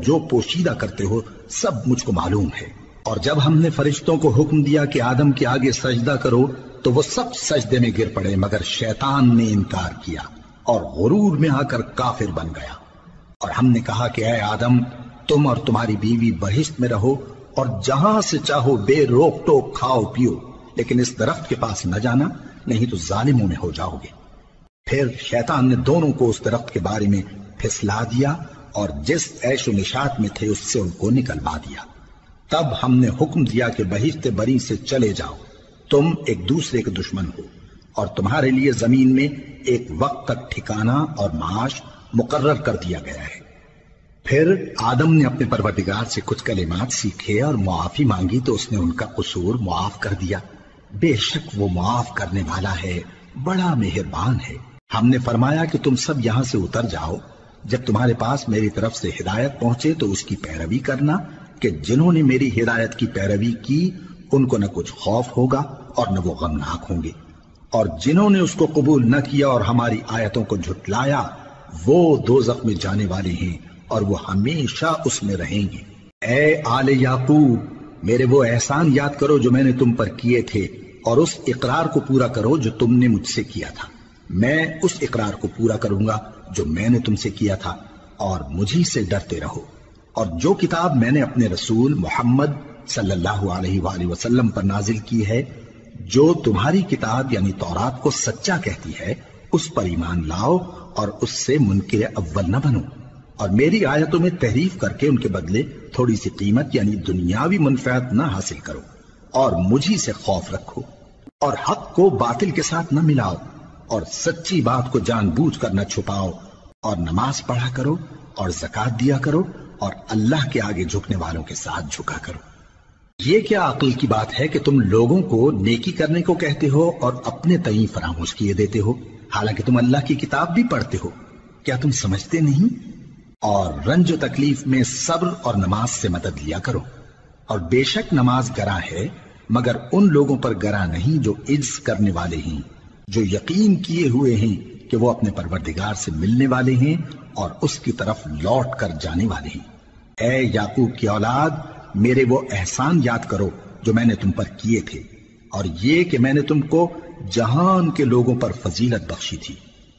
جو پوشیدہ کرتے ہو سب مجھ کو معلوم ہے۔ اور جب ہم نے فرشتوں کو حکم دیا کہ آدم کے آگے سجدہ کرو تو وہ سب سجدے میں گر پڑے مگر شیطان نے انکار کیا اور غرور میں آ کر کافر بن گیا۔ اور ہم نے کہا کہ اے آدم، تم اور تمہاری بیوی بہشت میں رہو اور جہاں سے چاہو بے روک ٹوک کھاؤ پیو، لیکن اس درخت کے پاس نہ جانا، نہیں تو ظالموں میں ہو جاؤ گے۔ پھر شیطان نے دونوں کو اس درخت کے بارے میں پھسلا دیا اور جس عیش و نشاط میں تھے اس سے ان کو نکلوا دیا۔ تب ہم نے حکم دیا کہ بہشت بری سے چلے جاؤ، تم ایک دوسرے کے دشمن ہو، اور تمہارے لیے زمین میں ایک وقت تک ٹھکانہ اور معاش مقرر کر دیا گیا ہے۔ پھر آدم نے اپنے پروردگار سے کچھ کلمات سیکھے اور معافی مانگی تو اس نے ان کا قصور معاف کر دیا۔ بے شک وہ معاف کرنے والا ہے، بڑا مہربان ہے۔ ہم نے فرمایا کہ تم سب یہاں سے اتر جاؤ، جب تمہارے پاس میری طرف سے ہدایت پہنچے تو اس کی پیروی کرنا کہ جنہوں نے میری ہدایت کی پیروی کی ان کو نہ کچھ خوف ہوگا اور نہ وہ غمناک ہوں گے، اور جنہوں نے اس کو قبول نہ کیا اور ہماری آیتوں کو جھٹلایا وہ دوزخ میں جانے والے ہیں اور وہ ہمیشہ اس میں رہیں گے۔ اے آل یعقوب، میرے وہ احسان یاد کرو جو میں نے تم پر کیے تھے اور اس اقرار کو پورا کرو جو تم نے مجھ سے کیا تھا۔ میں اس اقرار کو پورا کروں گا جو میں نے تم سے کیا تھا، اور مجھی سے ڈرتے رہو۔ اور جو کتاب میں نے اپنے رسول محمد صلی اللہ علیہ وآلہ وسلم پر نازل کی ہے، جو تمہاری کتاب یعنی تورات کو سچا کہتی ہے، اس پر ایمان لاؤ اور اس سے منکر اول نہ بنو، اور میری آیتوں میں تحریف کر کے ان کے بدلے تھوڑی سی قیمت یعنی دنیاوی منفعت نہ حاصل کرو، اور مجھی سے خوف رکھو، اور حق کو باطل کے ساتھ نہ ملاؤ، اور سچی بات کو جان بوجھ کر نہ چھپاؤ، اور نماز پڑھا کرو اور زکوٰۃ دیا کرو، اور اللہ کے آگے جھکنے والوں کے ساتھ جھکا کرو۔ یہ کیا عقل کی بات ہے کہ تم لوگوں کو نیکی کرنے کو کہتے ہو اور اپنے تئیں فراموش کیے دیتے ہو، حالانکہ تم اللہ کی کتاب بھی پڑھتے ہو؟ کیا تم سمجھتے نہیں؟ اور رنج و تکلیف میں صبر اور نماز سے مدد لیا کرو، اور بے شک نماز گراں ہے مگر ان لوگوں پر گراں نہیں جو عجز کرنے والے ہیں، جو یقین کیے ہوئے ہیں کہ وہ اپنے پروردگار سے ملنے والے ہیں اور اس کی طرف لوٹ کر جانے والے ہیں۔ اے یعقوب کی اولاد، میرے وہ احسان یاد کرو جو میں نے تم پر کیے تھے، اور یہ کہ میں نے تم کو جہان کے لوگوں پر فضیلت بخشی تھی۔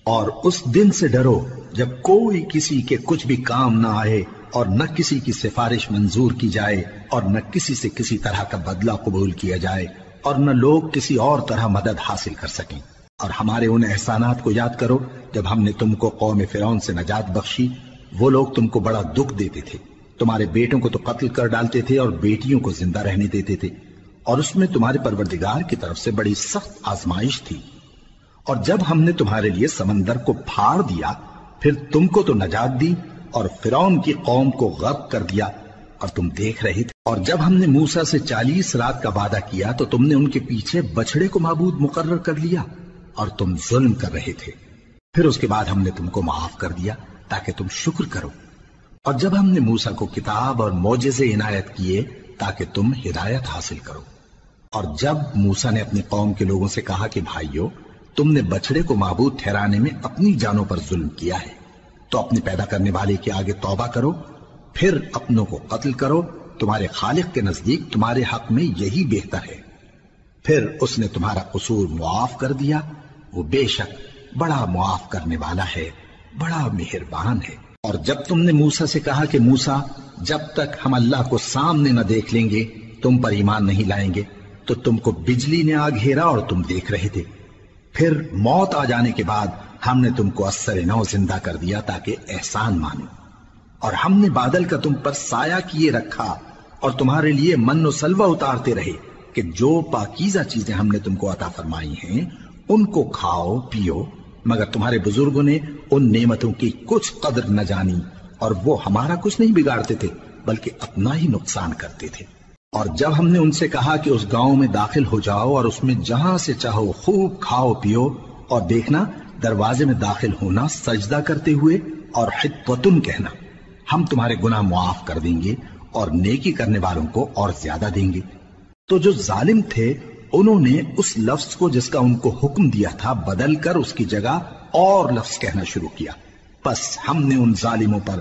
اور اس دن سے ڈرو جب کوئی کسی کے کچھ بھی کام نہ آئے، اور نہ کسی کی سفارش منظور کی جائے، اور نہ کسی سے کسی طرح کا بدلہ قبول کیا جائے، اور نہ لوگ کسی اور طرح مدد حاصل کر سکیں۔ اور ہمارے ان احسانات کو یاد کرو جب ہم نے تم کو قوم فرعون سے نجات بخشی۔ وہ لوگ تم کو بڑا دکھ دیتے تھے، تمہارے بیٹوں کو تو قتل کر ڈالتے تھے اور بیٹیوں کو زندہ رہنے دیتے تھے، اور اس میں تمہارے پروردگار کی طرف سے بڑی سخت آزمائش تھی۔ اور جب ہم نے تمہارے لیے سمندر کو پھاڑ دیا پھر تم کو تو نجات دی اور فرعون کی قوم کو غرق کر دیا، اور تم دیکھ رہے تھے۔ اور جب ہم نے موسیٰ سے 40 رات کا وعدہ کیا تو تم نے ان کے پیچھے بچڑے کو معبود مقرر کر لیا اور تم ظلم کر رہے تھے۔ پھر اس کے بعد ہم نے تم کو معاف کر دیا تاکہ تم شکر کرو۔ اور جب ہم نے موسیٰ کو کتاب اور معجزے عنایت کیے تاکہ تم ہدایت حاصل کرو۔ اور جب موسیٰ نے اپنی قوم کے لوگوں سے کہا کہ بھائیو، تم نے بچڑے کو معبود ٹھہرانے میں اپنی جانوں پر ظلم کیا ہے، تو اپنے پیدا کرنے والے کے آگے توبہ کرو، پھر اپنوں کو قتل کرو، تمہارے خالق کے نزدیک تمہارے حق میں یہی بہتر ہے۔ پھر اس نے تمہارا قصور معاف کر دیا، وہ بے شک بڑا معاف کرنے والا ہے، بڑا مہربان ہے۔ اور جب تم نے موسیٰ سے کہا کہ موسیٰ، جب تک ہم اللہ کو سامنے نہ دیکھ لیں گے تم پر ایمان نہیں لائیں گے، تو تم کو بجلی نے آ گھیرا اور تم دیکھ رہے تھے۔ پھر موت آ جانے کے بعد ہم نے تم کو اثر نو زندہ کر دیا تاکہ احسان مانو۔ اور ہم نے بادل کا تم پر سایہ کیے رکھا اور تمہارے لیے من و سلوہ اتارتے رہے کہ جو پاکیزہ چیزیں ہم نے تم کو عطا فرمائی ہیں ان کو کھاؤ پیو، مگر تمہارے بزرگوں نے ان نعمتوں کی کچھ قدر نہ جانی، اور وہ ہمارا کچھ نہیں بگاڑتے تھے بلکہ اپنا ہی نقصان کرتے تھے۔ اور جب ہم نے ان سے کہا کہ اس گاؤں میں داخل ہو جاؤ اور اس میں جہاں سے چاہو خوب کھاؤ پیو، اور دیکھنا دروازے میں داخل ہونا سجدہ کرتے ہوئے اور حطوۃ کہنا، ہم تمہارے گناہ معاف کر دیں گے اور نیکی کرنے والوں کو اور زیادہ دیں گے۔ تو جو ظالم تھے انہوں نے اس لفظ کو جس کا ان کو حکم دیا تھا بدل کر اس کی جگہ اور لفظ کہنا شروع کیا، پس ہم نے ان ظالموں پر